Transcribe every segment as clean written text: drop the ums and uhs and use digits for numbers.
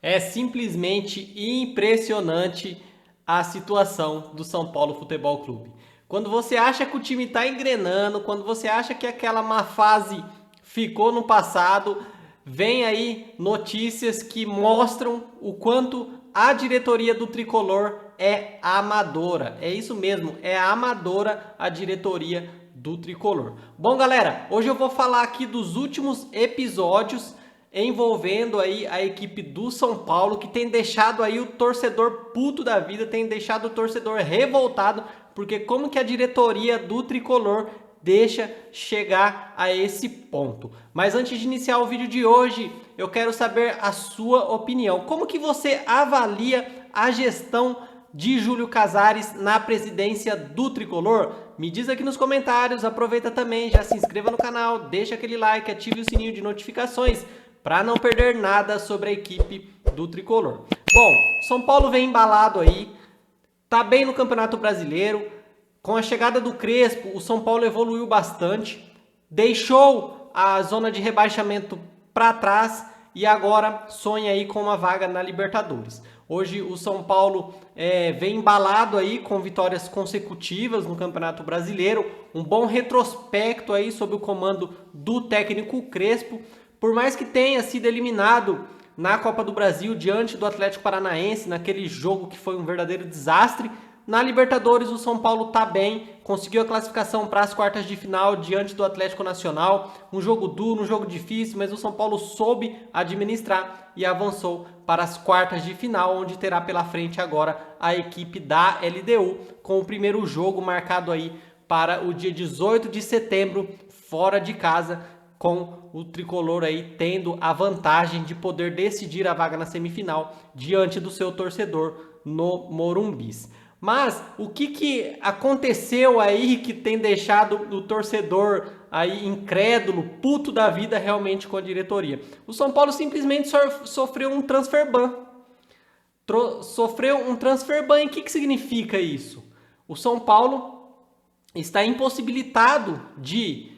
É simplesmente impressionante a situação do São Paulo Futebol Clube. Quando você acha que o time está engrenando, quando você acha que aquela má fase ficou no passado, vem aí notícias que mostram o quanto a diretoria do Tricolor é amadora. É isso mesmo, é amadora a diretoria do Tricolor. Bom, galera, hoje eu vou falar aqui dos últimos episódios envolvendo aí a equipe do São Paulo, que tem deixado aí o torcedor puto da vida, tem deixado o torcedor revoltado, porque como que a diretoria do Tricolor deixa chegar a esse ponto. Mas antes de iniciar o vídeo de hoje, eu quero saber a sua opinião. Como que você avalia a gestão de Júlio Casares na presidência do Tricolor? Me diz aqui nos comentários, aproveita também, já se inscreva no canal, deixa aquele like, ative o sininho de notificações para não perder nada sobre a equipe do Tricolor. Bom, São Paulo vem embalado aí, tá bem no Campeonato Brasileiro. Com a chegada do Crespo, o São Paulo evoluiu bastante, deixou a zona de rebaixamento para trás e agora sonha aí com uma vaga na Libertadores. Hoje o São Paulo vem embalado aí com vitórias consecutivas no Campeonato Brasileiro, um bom retrospecto aí sob o comando do técnico Crespo. Por mais que tenha sido eliminado na Copa do Brasil diante do Atlético Paranaense, naquele jogo que foi um verdadeiro desastre, na Libertadores o São Paulo está bem, conseguiu a classificação para as quartas de final diante do Atlético Nacional, um jogo duro, um jogo difícil, mas o São Paulo soube administrar e avançou para as quartas de final, onde terá pela frente agora a equipe da LDU, com o primeiro jogo marcado aí para o dia 18 de setembro, fora de casa, com o Tricolor aí tendo a vantagem de poder decidir a vaga na semifinal diante do seu torcedor no Morumbis. Mas o que aconteceu aí que tem deixado o torcedor aí incrédulo, puto da vida realmente com a diretoria? O São Paulo simplesmente sofreu um transfer ban. Sofreu um transfer ban. E o que significa isso? O São Paulo está impossibilitado de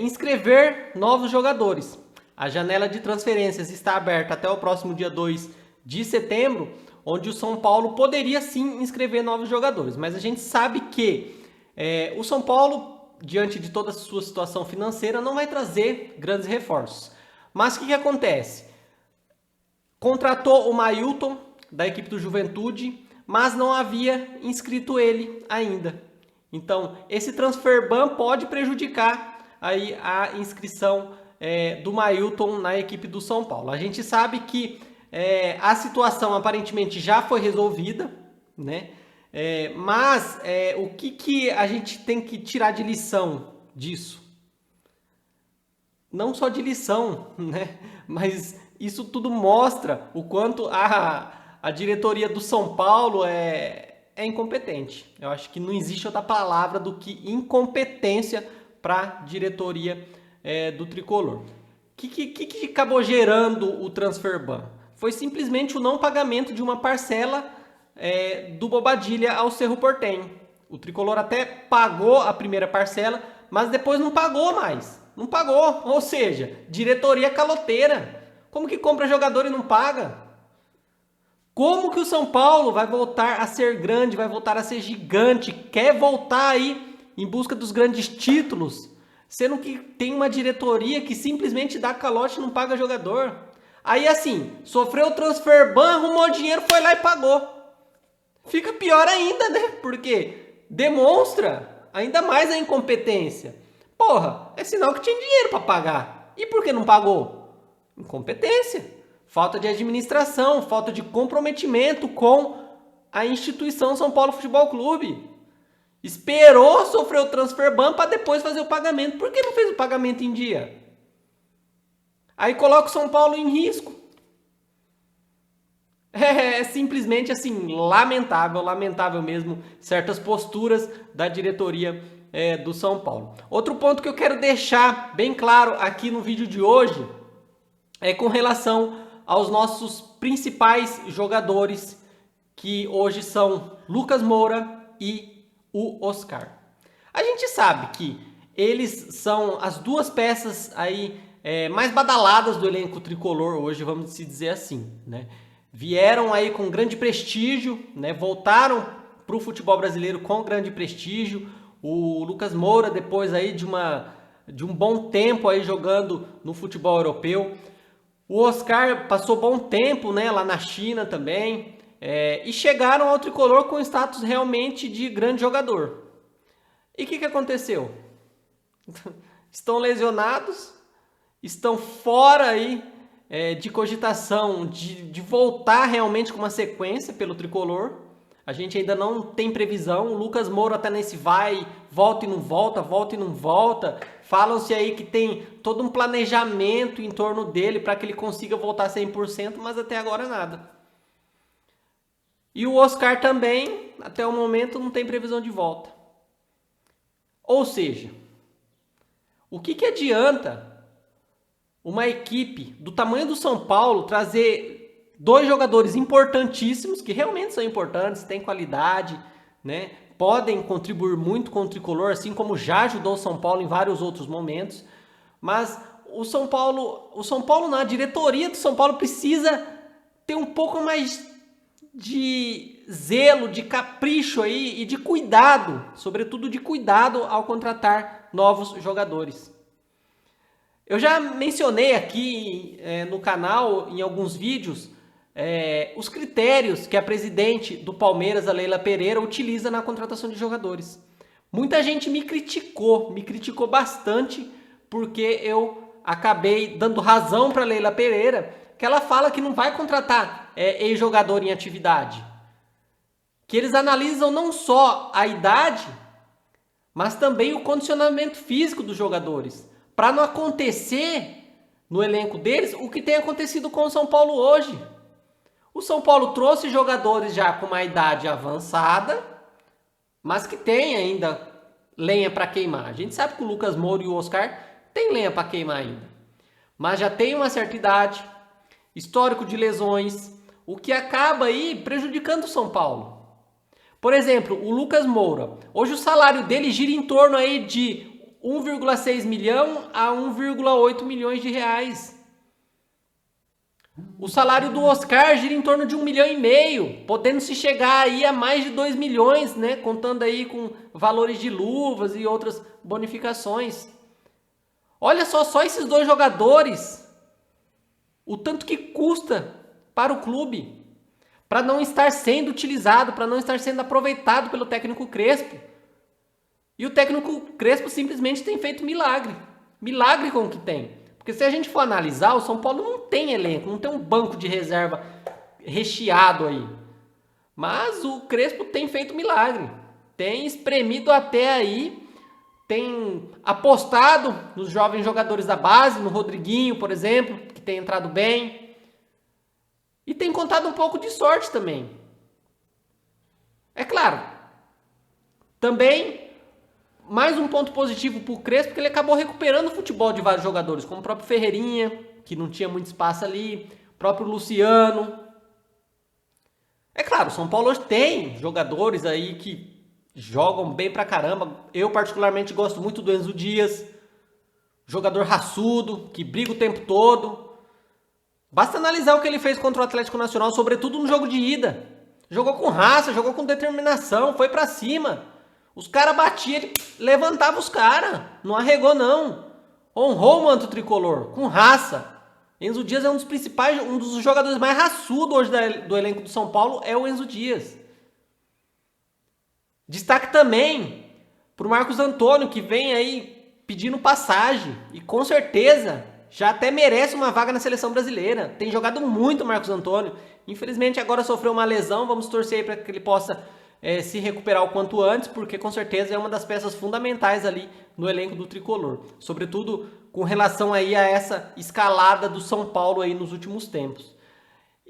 inscrever novos jogadores. A janela de transferências está aberta até o próximo dia 2 de setembro, onde o São Paulo poderia sim inscrever novos jogadores. Mas a gente sabe que o São Paulo, diante de toda a sua situação financeira, não vai trazer grandes reforços. Mas o que acontece? Contratou o Mailton, da equipe do Juventude, mas não havia inscrito ele ainda. Então, esse transfer ban pode prejudicar aí a inscrição do Mailton na equipe do São Paulo. A gente sabe que a situação aparentemente já foi resolvida, né? Mas o que a gente tem que tirar de lição disso? Não só de lição, né? Mas isso tudo mostra o quanto a diretoria do São Paulo é incompetente. Eu acho que não existe outra palavra do que incompetência para a diretoria do Tricolor. O que acabou gerando o transfer ban? Foi simplesmente o não pagamento de uma parcela do Bobadilla ao Cerro Porteño. O Tricolor até pagou a primeira parcela, mas depois não pagou mais. Não pagou, ou seja, diretoria caloteira. Como que compra jogador e não paga? Como que o São Paulo vai voltar a ser grande, vai voltar a ser gigante, quer voltar aí em busca dos grandes títulos, sendo que tem uma diretoria que simplesmente dá calote e não paga jogador? Aí assim, sofreu o transfer ban, arrumou dinheiro, foi lá e pagou. Fica pior ainda, né? Porque demonstra ainda mais a incompetência. Porra, é sinal que tinha dinheiro para pagar. E por que não pagou? Incompetência. Falta de administração, falta de comprometimento com a instituição São Paulo Futebol Clube. Esperou sofrer o transfer ban para depois fazer o pagamento. Por que não fez o pagamento em dia? Aí coloca o São Paulo em risco. É simplesmente assim, lamentável, lamentável mesmo, certas posturas da diretoria do São Paulo. Outro ponto que eu quero deixar bem claro aqui no vídeo de hoje é com relação aos nossos principais jogadores, que hoje são Lucas Moura e o Oscar. A gente sabe que eles são as duas peças aí mais badaladas do elenco tricolor hoje, vamos se dizer assim, né? vieram aí com grande prestígio, né? Voltaram para o futebol brasileiro com grande prestígio. O Lucas Moura, depois aí de um bom tempo aí jogando no futebol europeu. O Oscar passou bom tempo, né, lá na China também. E chegaram ao tricolor com status realmente de grande jogador. E o que aconteceu? Estão lesionados, estão fora aí de cogitação de voltar realmente com uma sequência pelo tricolor. A gente ainda não tem previsão. O Lucas Moura tá nesse vai, volta e não volta, volta e não volta. Falam-se aí que tem todo um planejamento em torno dele para que ele consiga voltar 100%, mas até agora nada. E o Oscar também, até o momento, não tem previsão de volta. Ou seja, o que adianta uma equipe do tamanho do São Paulo trazer 2 jogadores importantíssimos, que realmente são importantes, têm qualidade, né? Podem contribuir muito com o tricolor, assim como já ajudou o São Paulo em vários outros momentos. Mas o São Paulo a diretoria do São Paulo precisa ter um pouco mais de zelo, de capricho aí e de cuidado, sobretudo de cuidado ao contratar novos jogadores. Eu já mencionei aqui no canal, em alguns vídeos, os critérios que a presidente do Palmeiras, a Leila Pereira, utiliza na contratação de jogadores. Muita gente me criticou bastante, porque eu acabei dando razão para a Leila Pereira, que ela fala que não vai contratar ex-jogador em atividade. Que eles analisam não só a idade, mas também o condicionamento físico dos jogadores, para não acontecer no elenco deles o que tem acontecido com o São Paulo hoje. O São Paulo trouxe jogadores já com uma idade avançada, mas que tem ainda lenha para queimar. A gente sabe que o Lucas Moura e o Oscar tem lenha para queimar ainda, mas já tem uma certa idade, histórico de lesões, o que acaba aí prejudicando o São Paulo. Por exemplo, o Lucas Moura, hoje o salário dele gira em torno aí de 1,6 milhão a 1,8 milhões de reais. O salário do Oscar gira em torno de 1,5 milhão, podendo se chegar aí a mais de 2 milhões, né? Contando aí com valores de luvas e outras bonificações. Olha só esses 2 jogadores, o tanto que custa para o clube, para não estar sendo utilizado, para não estar sendo aproveitado pelo técnico Crespo. E o técnico Crespo simplesmente tem feito milagre. Milagre com o que tem. Porque se a gente for analisar, o São Paulo não tem elenco, não tem um banco de reserva recheado aí. Mas o Crespo tem feito milagre. Tem espremido até aí, tem apostado nos jovens jogadores da base, no Rodriguinho, por exemplo, que tem entrado bem. E tem contado um pouco de sorte também. É claro. Também mais um ponto positivo para o Crespo, porque ele acabou recuperando o futebol de vários jogadores, como o próprio Ferreirinha, que não tinha muito espaço ali, o próprio Luciano. É claro, o São Paulo hoje tem jogadores aí que jogam bem pra caramba. Eu particularmente gosto muito do Enzo Dias, jogador raçudo, que briga o tempo todo. Basta analisar o que ele fez contra o Atlético Nacional, sobretudo no jogo de ida. Jogou com raça, jogou com determinação, foi pra cima. Os caras batiam, ele levantava os caras, não arregou não. Honrou o manto tricolor, com raça. Enzo Dias é um dos principais, um dos jogadores mais raçudos hoje do elenco do São Paulo, é o Enzo Dias. Destaque também pro Marcos Antônio, que vem aí pedindo passagem, e com certeza já até merece uma vaga na seleção brasileira. Tem jogado muito o Marcos Antônio. Infelizmente agora sofreu uma lesão, vamos torcer aí para que ele possa se recuperar o quanto antes, porque com certeza é uma das peças fundamentais ali no elenco do tricolor, sobretudo com relação aí a essa escalada do São Paulo aí nos últimos tempos.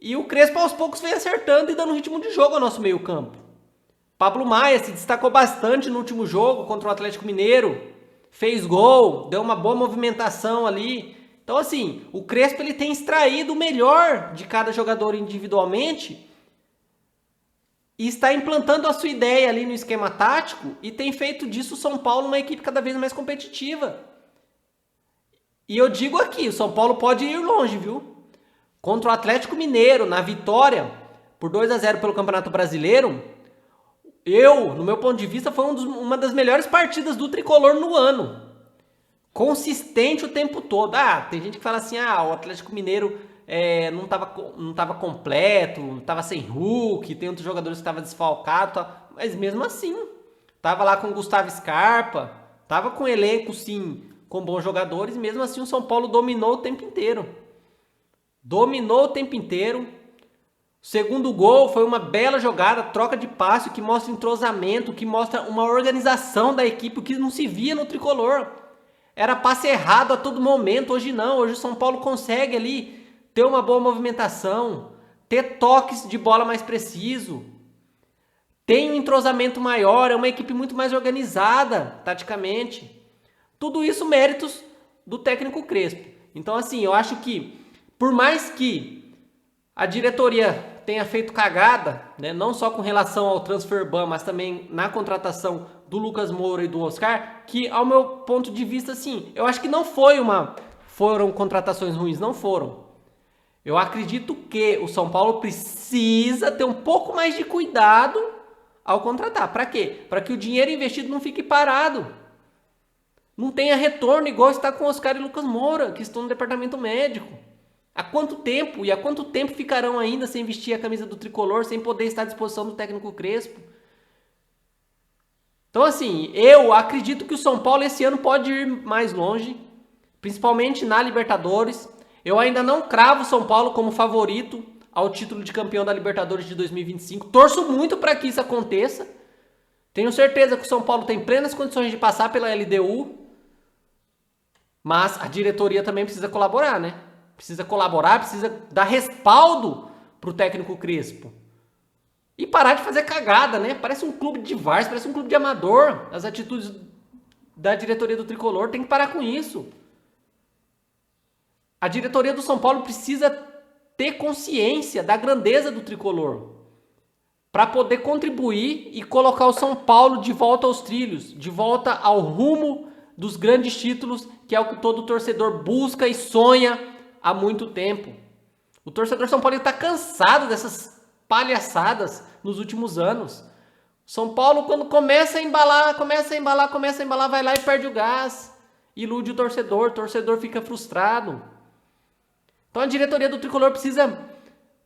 E o Crespo aos poucos vem acertando e dando ritmo de jogo ao nosso meio campo. Pablo Maia se destacou bastante no último jogo contra o Atlético Mineiro, fez gol, deu uma boa movimentação ali. Então assim, o Crespo ele tem extraído o melhor de cada jogador individualmente e está implantando a sua ideia ali no esquema tático e tem feito disso o São Paulo uma equipe cada vez mais competitiva. E eu digo aqui, o São Paulo pode ir longe, viu? Contra o Atlético Mineiro, na vitória por 2-0 pelo Campeonato Brasileiro, no meu ponto de vista, foi uma das melhores partidas do Tricolor no ano. Consistente o tempo todo. Tem gente que fala assim, o Atlético Mineiro não tava completo, tava sem Hulk, tem outros jogadores que estavam desfalcados, mas mesmo assim, tava lá com o Gustavo Scarpa, tava com elenco, sim, com bons jogadores, e mesmo assim o São Paulo dominou o tempo inteiro. Dominou o tempo inteiro. O segundo gol foi uma bela jogada, troca de passe, que mostra entrosamento, que mostra uma organização da equipe, que não se via no Tricolor. Era passe errado a todo momento, hoje não. Hoje o São Paulo consegue ali ter uma boa movimentação, ter toques de bola mais preciso, tem um entrosamento maior, é uma equipe muito mais organizada, taticamente. Tudo isso méritos do técnico Crespo. Então, assim, eu acho que, por mais que a diretoria tenha feito cagada, né, não só com relação ao transfer ban, mas também na contratação do Lucas Moura e do Oscar, que, ao meu ponto de vista, assim, eu acho que não foram contratações ruins, não foram. Eu acredito que o São Paulo precisa ter um pouco mais de cuidado ao contratar. Para quê? Para que o dinheiro investido não fique parado. Não tenha retorno igual está com Oscar e Lucas Moura, que estão no departamento médico. Há quanto tempo ficarão ainda sem vestir a camisa do Tricolor, sem poder estar à disposição do técnico Crespo? Então, assim, eu acredito que o São Paulo esse ano pode ir mais longe, principalmente na Libertadores. Eu ainda não cravo o São Paulo como favorito ao título de campeão da Libertadores de 2025. Torço muito para que isso aconteça. Tenho certeza que o São Paulo tem plenas condições de passar pela LDU, mas a diretoria também precisa colaborar, né? Precisa colaborar, precisa dar respaldo pro técnico Crespo. E parar de fazer cagada, né? Parece um clube de várzea, parece um clube de amador. As atitudes da diretoria do Tricolor, tem que parar com isso. A diretoria do São Paulo precisa ter consciência da grandeza do Tricolor para poder contribuir e colocar o São Paulo de volta aos trilhos, de volta ao rumo dos grandes títulos, que é o que todo torcedor busca e sonha há muito tempo. O torcedor São Paulo está cansado dessas palhaçadas nos últimos anos. São Paulo, quando começa a embalar, vai lá e perde o gás. Ilude o torcedor fica frustrado. Então a diretoria do Tricolor precisa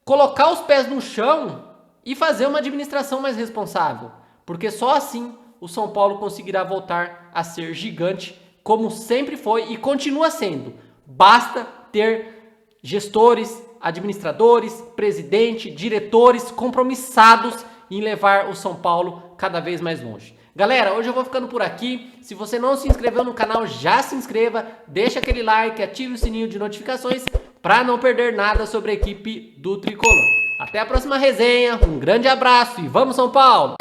colocar os pés no chão e fazer uma administração mais responsável. Porque só assim o São Paulo conseguirá voltar a ser gigante, como sempre foi e continua sendo. Basta ter gestores, administradores, presidente, diretores compromissados em levar o São Paulo cada vez mais longe. Galera, hoje eu vou ficando por aqui. Se você não se inscreveu no canal, já se inscreva, deixa aquele like, ative o sininho de notificações para não perder nada sobre a equipe do Tricolor. Até a próxima resenha, um grande abraço e vamos São Paulo!